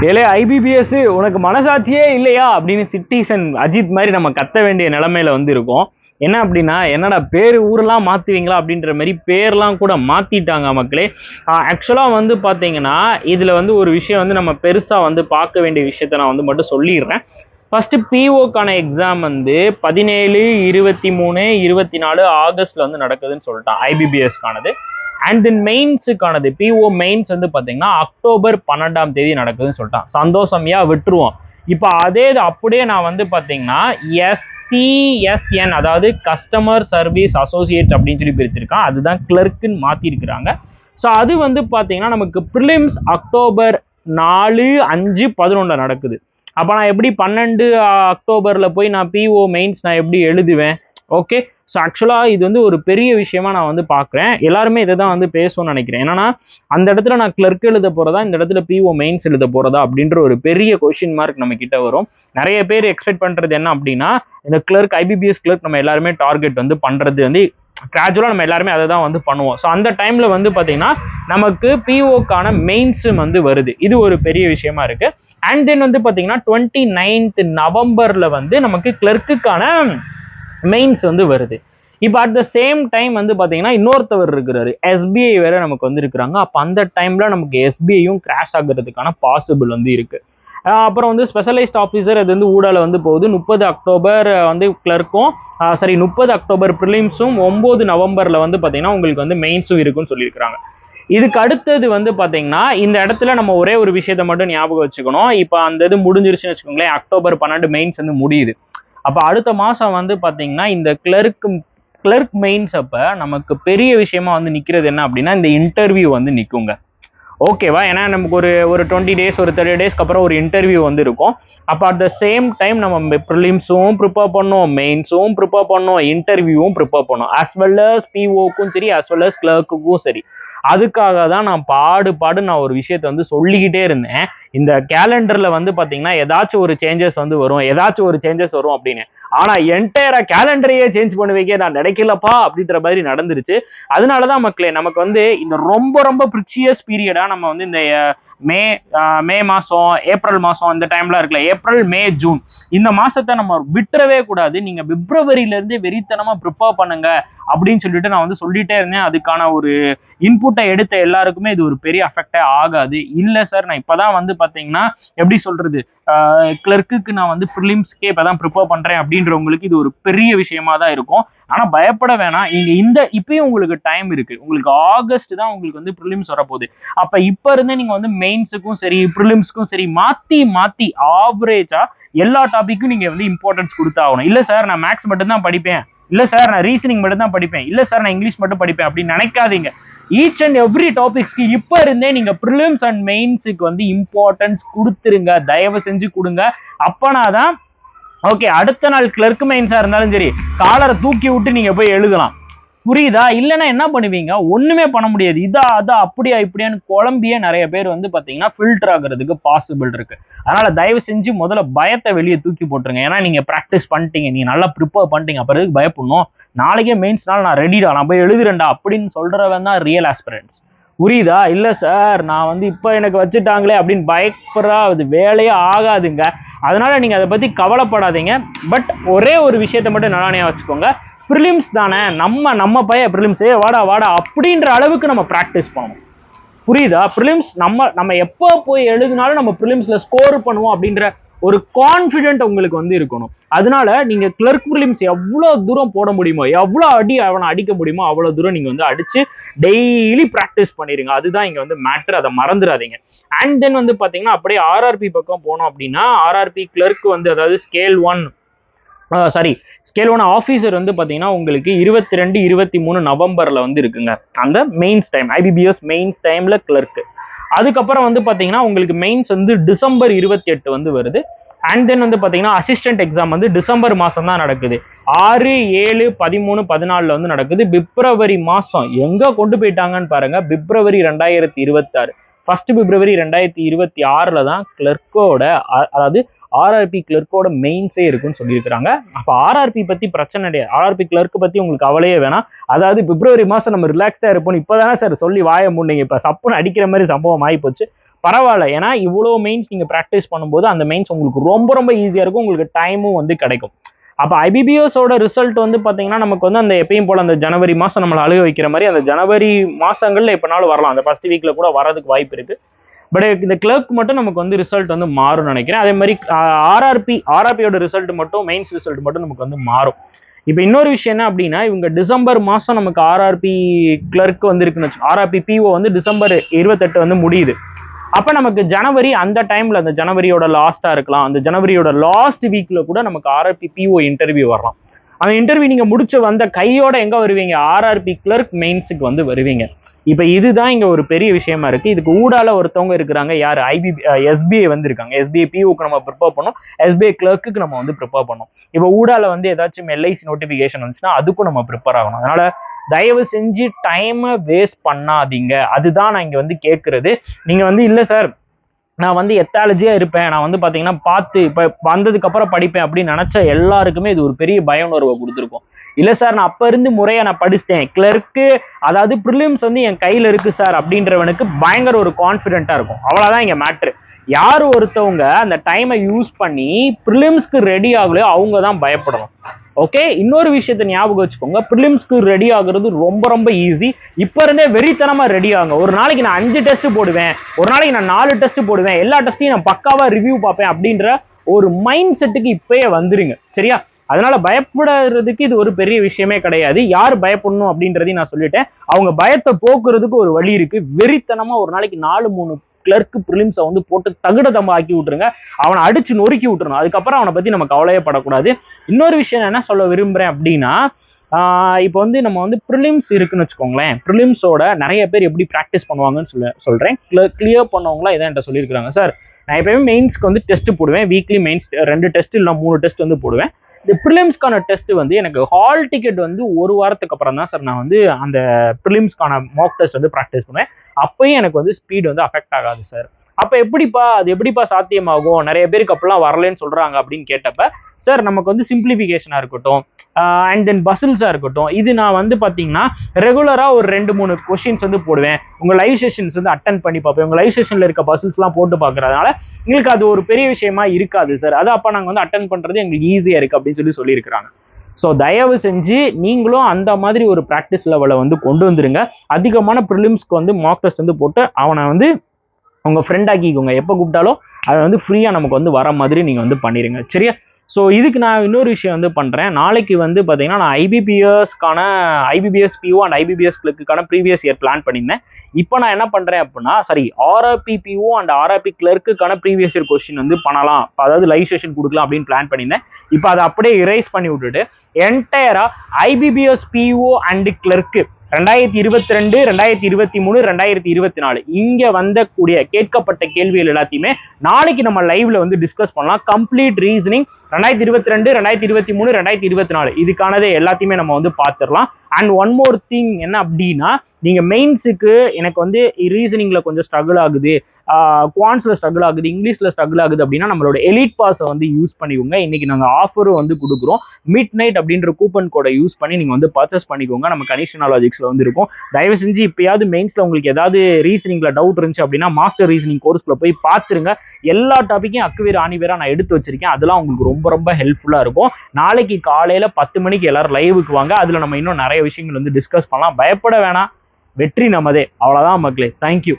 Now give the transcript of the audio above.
ஏலே ஐபிபிஎஸ் உனக்கு மனசாட்சியே இல்லையா அப்படின்னு சிட்டிசன் அஜித் மாதிரி நம்ம கத்த வேண்டிய நிலைமையில வந்து இருக்கோம். என்ன அப்படின்னா, என்னடா பேர் ஊரெல்லாம் மாற்றுவீங்களா அப்படின்ற மாதிரி பேர்லாம் கூட மாற்றிட்டாங்க மக்களே. ஆக்சுவலாக வந்து பார்த்தீங்கன்னா இதில் வந்து ஒரு விஷயம் வந்து நம்ம பெருசாக வந்து பார்க்க வேண்டிய விஷயத்த நான் வந்து மட்டும் சொல்லிடுறேன். ஃபர்ஸ்ட் பிஓக்கான எக்ஸாம் வந்து 17, 23, 24 ஆகஸ்ட்ல வந்து நடக்குதுன்னு சொல்லிட்டான் ஐபிபிஎஸ்க்கானது. அண்ட் தென் மெயின்ஸுக்கானது பிஓ மெயின்ஸ் வந்து பார்த்தீங்கன்னா அக்டோபர் 12ஆம் தேதி நடக்குதுன்னு சொல்லிட்டான். சந்தோஷமையா விட்டுருவோம். இப்போ அதே அப்படியே நான் வந்து பார்த்தீங்கன்னா SCSN அதாவது கஸ்டமர் சர்வீஸ் அசோசியேட் அப்படின்னு சொல்லி பிரிச்சிருக்கான். அதுதான் கிளர்க்குன்னு மாற்றிருக்கிறாங்க. ஸோ அது வந்து பார்த்தீங்கன்னா நமக்கு ப்ரிலிம்ஸ் அக்டோபர் 4, 5, 11 நடக்குது. அப்போ நான் எப்படி 12 அக்டோபரில் போய் நான் பிஓ மெயின்ஸ் நான் எப்படி எழுதுவேன்? ஓகே, ஸோ ஆக்சுவலாக இது வந்து ஒரு பெரிய விஷயமா நான் வந்து பார்க்குறேன். எல்லாருமே இதை தான் வந்து பேசணும்னு நினைக்கிறேன். என்னன்னா அந்த இடத்துல நான் கிளர்க் எழுத போகிறதா, இந்த இடத்துல பிஓ மெயின்ஸ் எழுத போகிறதா அப்படின்ற ஒரு பெரிய கொஸ்டின் மார்க் நம்ம கிட்ட வரும். நிறைய பேர் எக்ஸ்பெக்ட் பண்ணுறது என்ன அப்படின்னா, இந்த கிளர்க் ஐபிபிஎஸ் கிளர்க் நம்ம எல்லாருமே டார்கெட் வந்து பண்ணுறது வந்து கிராஜுவலாக நம்ம எல்லாருமே அதை தான் வந்து பண்ணுவோம். ஸோ அந்த டைமில் வந்து பார்த்தீங்கன்னா நமக்கு பிஓக்கான மெயின்ஸும் வந்து வருது. இது ஒரு பெரிய விஷயமா இருக்குது. அண்ட் தென் வந்து பார்த்தீங்கன்னா 29th நவம்பரில் வந்து நமக்கு கிளர்க்குக்கான மெயின்ஸ் வந்து வருது. இப்போ அட் த சேம் டைம் வந்து பார்த்தீங்கன்னா இன்னொருத்தவர் இருக்கிறாரு, எஸ்பிஐ வேற நமக்கு வந்து இருக்கிறாங்க. அப்போ அந்த டைம்ல நமக்கு எஸ்பிஐயும் கிராஷ் ஆகுறதுக்கான பாசிபிள் வந்து இருக்கு. அப்புறம் வந்து ஸ்பெஷலைஸ்ட் ஆஃபீஸர் அது வந்து ஊடால வந்து போகுது. 30 அக்டோபர் வந்து கிளர்க்கும் 30 அக்டோபர் ப்ரிலிம்ஸும் 9 நவம்பர்ல வந்து பார்த்தீங்கன்னா உங்களுக்கு வந்து மெயின்ஸும் இருக்குன்னு சொல்லியிருக்கிறாங்க. இதுக்கு அடுத்தது வந்து பார்த்தீங்கன்னா இந்த இடத்துல நம்ம ஒரே ஒரு விஷயத்த மட்டும் ஞாபகம் வச்சுக்கணும். இப்போ அந்த இது முடிஞ்சிருச்சுன்னு வச்சுக்கோங்களேன், அக்டோபர் 12 மெயின்ஸ் வந்து முடியுது. அப்போ அடுத்த மாதம் வந்து பார்த்தீங்கன்னா இந்த கிளர்க் மெயின்ஸ் அப்போ நமக்கு பெரிய விஷயமா வந்து நிற்கிறது என்ன அப்படின்னா இந்த இன்டர்வியூ வந்து நிற்குங்க. ஓகேவா? ஏன்னா நமக்கு ஒரு 20 days ஒரு 30 daysக்கு அப்புறம் ஒரு இன்டர்வியூ வந்து இருக்கும். அப்போ அட் த சேம் டைம் நம்ம ப்ரிலிம்ஸும் ப்ரிப்பேர் பண்ணோம், மெயின்ஸும் ப்ரிப்பேர் பண்ணோம், இன்டர்வியூவும் ப்ரிப்பேர் பண்ணோம். ஆஸ் வெல் அஸ் பிஓக்கும் சரி, ஆஸ் வெல் அஸ் கிளர்க்குக்கும் சரி. அதுக்காக தான் நான் நான் ஒரு விஷயத்த வந்து சொல்லிக்கிட்டே இருந்தேன். இந்த கேலண்டர்ல வந்து பாத்தீங்கன்னா ஏதாச்சும் ஒரு சேஞ்சஸ் வந்து வரும் அப்படின்னு. ஆனா என்டையரா கேலண்டரையே சேஞ்ச் பண்ணுவீங்க நான் நினைக்கலப்பா அப்படின்ற மாதிரி நடந்துருச்சு. அதனாலதான் மக்களே நமக்கு வந்து இந்த ரொம்ப ரொம்ப ப்ரிசியஸ் பீரியடா நம்ம வந்து இந்த மே மாசம், ஏப்ரல் மாசம் இந்த டைம்ல இருக்குல்ல, ஏப்ரல், மே, ஜூன் இந்த மாசத்தை நம்ம விட்டுறவே கூடாது. நீங்க பிப்ரவரியில இருந்து வெறித்தனமா ப்ரிப்பேர் பண்ணுங்க அப்படின்னு சொல்லிட்டு நான் வந்து சொல்லிட்டே இருந்தேன். அதுக்கான ஒரு இன்புட்டை எடுத்த எல்லாருக்குமே இது ஒரு பெரிய அஃபெக்டே ஆகாது. இல்லை சார் நான் இப்பதான் வந்து பாத்தீங்கன்னா எப்படி சொல்றது, கிளர்க்குக்கு நான் வந்து ப்ரிலிம்ஸ்க்கே இப்பதான் ப்ரிப்பேர் பண்றேன் அப்படின்றவங்களுக்கு இது ஒரு பெரிய விஷயமா தான் இருக்கும். ஆனா பயப்பட வேணாம். நீங்க இப்பயும் உங்களுக்கு டைம் இருக்கு. உங்களுக்கு ஆகஸ்ட் தான் உங்களுக்கு வந்து ப்ரிலிம்ஸ் வரப்போகுது. அப்ப இப்ப இருந்தே நீங்க வந்து மெயின்ஸுக்கும் சரி ப்ரிலிம்ஸ்க்கும் சரி மாத்தி ஆவரேஜா எல்லா டாபிக்கும் நீங்க வந்து இம்பார்ட்டன்ஸ் கொடுத்தாகணும். இல்ல சார் நான் மேக்ஸ் மட்டும் தான் படிப்பேன், இல்ல சார் நான் ரீசனிங் மட்டும் தான் படிப்பேன், இல்ல சார் நான் இங்கிலீஷ் மட்டும் படிப்பேன் அப்படின்னு நினைக்காதீங்க. ஈச் அண்ட் எவ்ரி டாபிக்ஸ்க்கு இப்ப இருந்தே நீங்க ப்ரிலிம்ஸ் அண்ட் மெயின்ஸுக்கு வந்து இம்பார்ட்டன்ஸ் கொடுத்துருங்க, தயவு செஞ்சு கொடுங்க. அப்பனாதான் ஓகே அடுத்த நாள் கிளர்க் மெயின்ஸா இருந்தாலும் சரி காலரை தூக்கி விட்டு நீங்க போய் எழுதலாம். புரியுதா? இல்லைன்னா என்ன பண்ணுவீங்க? ஒண்ணுமே பண்ண முடியாது. அதான் அப்படியா இப்படியான்னு குழம்பியே நிறைய பேர் வந்து பாத்தீங்கன்னா ஃபில்டர் ஆகுறதுக்கு பாசிபிள் இருக்கு. அதனால தயவு செஞ்சு முதல்ல பயத்தை வெளியே தூக்கி போட்டுருங்க. ஏன்னா நீங்க பிராக்டிஸ் பண்ணிட்டீங்க, நீங்க நல்லா ப்ரிப்பேர் பண்ணிட்டீங்க, அப்புறம் பயப்படணும். நாளைக்கே மெயின்ஸ்னால நான் ரெடிடா, நான் போய் எழுதுறேன்டா அப்படின்னு சொல்றவன் தான் ரியல் ஆஸ்பிரன்ஸ். புரியுதா? இல்ல சார் நான் வந்து இப்ப எனக்கு வச்சுட்டாங்களே அப்படின்னு பயப்படுறா, அது வேலையே ஆகாதுங்க. அதனால நீங்க அதை பத்தி கவலைப்படாதீங்க. பட் ஒரே ஒரு விஷயத்த மட்டும் நல்லா வச்சுக்கோங்க, ப்ரிலிம்ஸ் தானே, நம்ம பையன் ப்ரிலிம்ஸ் வாடா அப்படின்ற அளவுக்கு நம்ம ப்ராக்டிஸ் பண்ணணும். புரியுதா? ப்ரிலிம்ஸ் நம்ம எப்போ போய் எழுதினாலும் நம்ம ப்ரிலிம்ஸ்ல ஸ்கோர் பண்ணுவோம் அப்படின்ற ஒரு கான்ஃபிடென்ட் உங்களுக்கு வந்து இருக்கணும். அதனால நீங்க கிளர்க் ப்ரிலிம்ஸ் எவ்வளவு தூரம் போட முடியுமோ, எவ்வளவு அவனை அடிக்க முடியுமோ அவ்வளவு தூரம் நீங்க வந்து அடிச்சு டெய்லி பிராக்டிஸ் பண்ணிருங்க. அதுதான் இங்க வந்து மேட்டர், அதை மறந்துடாதீங்க. அண்ட் தென் வந்து பாத்தீங்கன்னா அப்படியே ஆர்ஆர்பி பக்கம் போனோம் அப்படின்னா ஆர்ஆர்பி கிளர்க் வந்து அதாவது ஸ்கேல் 1 ஆஃபீஸர் வந்து பாத்தீங்கன்னா உங்களுக்கு 22, 23 நவம்பர்ல வந்து இருக்குங்க அந்த மெயின்ஸ் டைம், ஐபிபிஎஸ் மெயின்ஸ் டைம்ல கிளர்க். அதுக்கப்புறம் வந்து பாத்தீங்கன்னா உங்களுக்கு மெயின்ஸ் வந்து டிசம்பர் 28 வந்து வருது. அண்ட் தென் வந்து பாத்தீங்கன்னா அசிஸ்டன்ட் எக்ஸாம் வந்து டிசம்பர் மாசம் தான் நடக்குது. 6, 7, 13, 14 வந்து நடக்குது. பிப்ரவரி மாசம் எங்க கொண்டு போயிட்டாங்கன்னு பாருங்க, பிப்ரவரி 2026, 1 பிப்ரவரி 2026 தான் கிளர்க்கோட அதாவது ஆர்ஆர்பி கிளர்க்கோட மெயின்ஸே இருக்குன்னு சொல்லியிருக்கிறாங்க. அப்ப ஆர்ஆர்பி பத்தி பிரச்சனை கிடையாது, ஆர்ஆர்பி கிளர்க் பத்தி உங்களுக்கு கவலையே வேணாம். அதாவது பிப்ரவரி மாசம் நம்ம ரிலாக்ஸ்டா இருப்போம். இப்பதானே சார் சொல்லி வாய முன்னீங்க, இப்ப சப்புன்னு அடிக்கிற மாதிரி சம்பவம் ஆகி போச்சு. பரவாயில்ல. ஏன்னா இவ்வளோ மெயின்ஸ் நீங்க ப்ராக்டிஸ் பண்ணும்போது அந்த மெயின்ஸ் உங்களுக்கு ரொம்ப ரொம்ப ஈஸியா இருக்கும், உங்களுக்கு டைமும் வந்து கிடைக்கும். அப்போ ஐபிபிஎஸோட ரிசல்ட் வந்து பார்த்தீங்கன்னா நமக்கு வந்து அந்த எப்பயும் போல அந்த ஜனவரி மாதம் நம்மளை அழுக வைக்கிற மாதிரி அந்த ஜனவரி மாதங்களில் எப்போனாலும் வரலாம், அந்த ஃபர்ஸ்ட் வீக்கில் கூட வரதுக்கு வாய்ப்பு இருக்கு. பட் இந்த கிளர்க் மட்டும் நமக்கு வந்து ரிசல்ட் வந்து மாறும்னு நினைக்கிறேன். அதே மாதிரி ஆர்ஆர்பியோட ரிசல்ட் மட்டும், மெயின்ஸ் ரிசல்ட் மட்டும் நமக்கு வந்து மாறும். இப்போ இன்னொரு விஷயம் என்ன அப்படின்னா, இவங்க டிசம்பர் மாதம் நமக்கு ஆர்ஆர்பி கிளர்க் வந்து இருக்குன்னு ஆர்ஆர்பி பிஓ வந்து டிசம்பர் 28 வந்து முடியுது. அப்போ நமக்கு ஜனவரி அந்த டைம்ல, அந்த ஜனவரியோட லாஸ்டா இருக்கலாம், அந்த ஜனவரியோட லாஸ்ட் வீக்ல கூட நமக்கு ஆர்ஆர்பி பிஓ இன்டர்வியூ வரலாம். அந்த இன்டர்வியூ நீங்க முடிச்சு வந்த கையோட எங்க வருவீங்க, ஆர்ஆர்பி கிளர்க் மெயின்ஸுக்கு வந்து வருவீங்க. இப்ப இதுதான் இங்க ஒரு பெரிய விஷயமா இருக்கு. இதுக்கு ஊடால ஒருத்தவங்க இருக்கிறாங்க, யாரு எஸ்பிஐ வந்து இருக்காங்க. எஸ்பிஐ பிஓக்கு நம்ம ப்ரிப்பேர் பண்ணோம், எஸ்பிஐ கிளர்க்கு நம்ம வந்து ப்ரிப்பேர் பண்ணோம். இப்ப ஊடால வந்து ஏதாச்சும் எல்ஐசி நோட்டிபிகேஷன் வந்துச்சுன்னா அதுக்கும் நம்ம ப்ரிப்பேர் ஆகணும். அதனால தயவு செஞ்சு டைமை வேஸ்ட் பண்ணாதீங்க. அதுதான் நான் இங்க வந்து கேட்கறது. நீங்க வந்து இல்ல சார் நான் வந்து எத்தாலஜியா இருப்பேன், நான் வந்து பாத்தீங்கன்னா பார்த்து இப்ப வந்ததுக்கு அப்புறம் படிப்பேன் அப்படின்னு நினைச்ச எல்லாருக்குமே இது ஒரு பெரிய பய உணர்வை கொடுத்துருக்கும். இல்ல சார் நான் அப்ப இருந்து முறையா நான் படிச்சிட்டேன், கிளர்க்கு அதாவது ப்ரிலிம்ஸ் வந்து என் கையில இருக்கு சார் அப்படின்றவனுக்கு பயங்கர ஒரு கான்பிடென்ட்டா இருக்கும். அவ்வளவுதான் இங்க மேட்ரு. யாரு ஒருத்தவங்க அந்த டைமை யூஸ் பண்ணி ப்ரிலிம்ஸ்க்கு ரெடி ஆகலையோ அவங்க தான் பயப்படணும். ஓகே, இன்னொரு விஷயத்த ஞாபகம் வச்சுக்கோங்க, ப்ரிலிம்ஸ்க்கு ரெடி ஆகுறது ரொம்ப ரொம்ப ஈஸி. இப்ப இருந்தே வெறித்தனமா ரெடி ஆகுங்க. ஒரு நாளைக்கு நான் 5 டெஸ்ட் போடுவேன், ஒரு நாளைக்கு நான் 4 டெஸ்ட் போடுவேன், எல்லா டெஸ்ட்டையும் நான் பக்காவா ரிவ்யூ பார்ப்பேன் அப்படின்ற ஒரு மைண்ட் செட்டுக்கு இப்பயே வந்துருங்க. சரியா? அதனால பயப்படுறதுக்கு இது ஒரு பெரிய விஷயமே கிடையாது. யார் பயப்படணும் அப்படின்றதையும் நான் சொல்லிட்டேன். அவங்க பயத்தை போக்குறதுக்கு ஒரு வழி இருக்கு. வெறித்தனமா ஒரு நாளைக்கு 4-3 கிளர்க்கு ப்ரிலிம்ஸை வந்து போட்டு தகுடதம்பா ஆக்கி விட்டுருங்க. அவனை அடிச்சு நொறுக்கி விட்டுருணும். அதுக்கப்புறம் அவனை பத்தி நம்ம கவலையே படக்கூடாது. இன்னொரு விஷயம் என்ன சொல்ல விரும்புறேன் அப்படின்னா, இப்போ வந்து நம்ம வந்து ப்ரிலிம்ஸ் இருக்குன்னு வச்சுக்கோங்களேன். ப்ரிலிம்ஸோட நிறைய பேர் எப்படி ப்ராக்டிஸ் பண்ணுவாங்கன்னு சொல்றேன். கிளியர் பண்ணவங்களா இதான் என்கிட்ட சொல்லியிருக்காங்க. சார் நான் எப்பயுமே மெயின்ஸ்க்கு வந்து டெஸ்ட் போடுவேன், வீக்லி மெயின்ஸ் 2 டெஸ்ட் இல்லை 3 டெஸ்ட் வந்து போடுவேன். இந்த ப்ரிலிம்ஸ்க்கான டெஸ்ட் வந்து எனக்கு ஹால் டிக்கெட் வந்து 1 வாரத்துக்கு அப்புறம் தான் சார் நான் வந்து அந்த ப்ரிலிம்ஸ்க்கான மாக் டெஸ்ட் வந்து ப்ராக்டிஸ் பண்ணுவேன். அப்பயும் எனக்கு வந்து ஸ்பீட் வந்து அஃபெக்ட் ஆகாது சார். அப்ப அது எப்படிப்பா சாத்தியமாகும், நிறைய பேருக்கு அப்பெல்லாம் வரலன்னு சொல்றாங்க அப்படின்னு கேட்டப்ப, சார் நமக்கு வந்து சிம்பிளிஃபிகேஷனா இருக்கட்டும் அண்ட் தென் பசில்ஸா இருக்கட்டும், இது நான் வந்து பாத்தீங்கன்னா ரெகுலரா ஒரு 2-3 கொஸ்டின்ஸ் வந்து போடுவேன். உங்க லைவ் செஷன்ஸ் வந்து அட்டன் பண்ணி பார்ப்பேன். உங்க லைவ் செஷன்ல இருக்க பசில்ஸ் எல்லாம் போட்டு பாக்குறதுனால எங்களுக்கு அது ஒரு பெரிய விஷயமா இருக்காது சார். அது அப்ப நாங்க வந்து அட்டன் பண்றது எங்களுக்கு ஈஸியா இருக்கு அப்படின்னு சொல்லியிருக்கிறாங்க. ஸோ தயவு செஞ்சு நீங்களும் அந்த மாதிரி ஒரு ப்ராக்டிஸ் லெவலை வந்து கொண்டு வந்துருங்க. அதிகமான ப்ரிலிம்ஸ்க்கு வந்து மாக் டெஸ்ட் வந்து போட்டு அவனை வந்து உங்க ஃப்ரெண்ட் ஆக்கிக்கோங்க. எப்போ கூப்பிட்டாலும் அதை வந்து ஃப்ரீயா நமக்கு வந்து வர மாதிரி நீங்க வந்து பண்ணிருங்க. சரியா? ஸோ இதுக்கு நான் இன்னொரு விஷயம் வந்து பண்றேன். நாளைக்கு வந்து பாத்தீங்கன்னா நான் ஐபிபிஎஸ் பிஓ அண்ட் ஐபிபிஎஸ் கிளர்க்குக்கான ப்ரீவியஸ் இயர் பிளான் பண்ணியிருந்தேன். இப்போ நான் என்ன பண்றேன் அப்படின்னா, சரி ஆர்ஆர்பி பிஓ அண்ட் ஆர்ஆர்பி கிளர்க்குக்கான ப்ரீவியஸ் இயர் கொஸ்டின் வந்து பண்ணலாம், அதாவது லைவ் செஷன் கொடுக்கலாம் அப்படின்னு பிளான் பண்ணியிருந்தேன். இப்போ அதை அப்படியே இரேஸ் பண்ணி விட்டுட்டு என்டையரா ஐபிபிஎஸ் பிஓ அண்ட் கிளர்க்கு 2022, 2023, 2024 இங்க வந்தக்கூடிய கேட்கப்பட்ட கேள்விகள் எல்லாத்தையுமே நாளைக்கு நம்ம லைவ்ல வந்து டிஸ்கஸ் பண்ணலாம். கம்ப்ளீட் ரீசனிங் 2022, 2023, 2024 இதுக்கானது எல்லாத்தையுமே நம்ம வந்து பார்த்துடலாம். அண்ட் ஒன் மோர் திங் என்ன அப்படின்னா, நீங்க மெயின்ஸுக்கு எனக்கு வந்து ரீசனிங்ல கொஞ்சம் ஸ்ட்ரகிள் ஆகுது, குவான்ஸ்ல ஸ்ட்ரகிள் ஆகுது, இங்கிலீஷ்ல ஸ்ட்ரகிள் ஆகுது அப்படின்னா நம்மளோட எலிட் பாஸை வந்து யூஸ் பண்ணிக்கோங்க. இன்னைக்கு நாங்க ஆஃபரும் வந்து கொடுக்குறோம். மிட் நைட் அப்படின்ற கூப்பன் கோடை யூஸ் பண்ணி நீங்க வந்து பர்ச்சேஸ் பண்ணிக்கோங்க. நம்ம கனிஷனாலஜிக்ஸ்ல வந்து இருக்கும். தயவு செஞ்சு இப்பயாவது மெயின்ஸ்ல உங்களுக்கு ஏதாவது ரீசனிங்ல டவுட் இருந்துச்சு அப்படின்னா மாஸ்டர் ரீசனிங் கோர்ஸ்ல போய் பார்த்துருங்க. எல்லா டாபிக்கையும் அக்குவேர் ஆணிவேரா நான் எடுத்து வச்சிருக்கேன். அதெல்லாம் உங்களுக்கு ரொம்ப ரொம்ப ஹெல்ப்ஃபுல்லா இருக்கும். நாளைக்கு காலையில 10 மணிக்கு எல்லாரும் லைவுக்கு வாங்க. அதுல நம்ம இன்னும் நிறைய விஷயங்கள் வந்து டிஸ்கஸ் பண்ணலாம். பயப்பட வேணாம், வெற்றி நமதே. அவ்வளவுதான் மக்களே. தேங்க்யூ.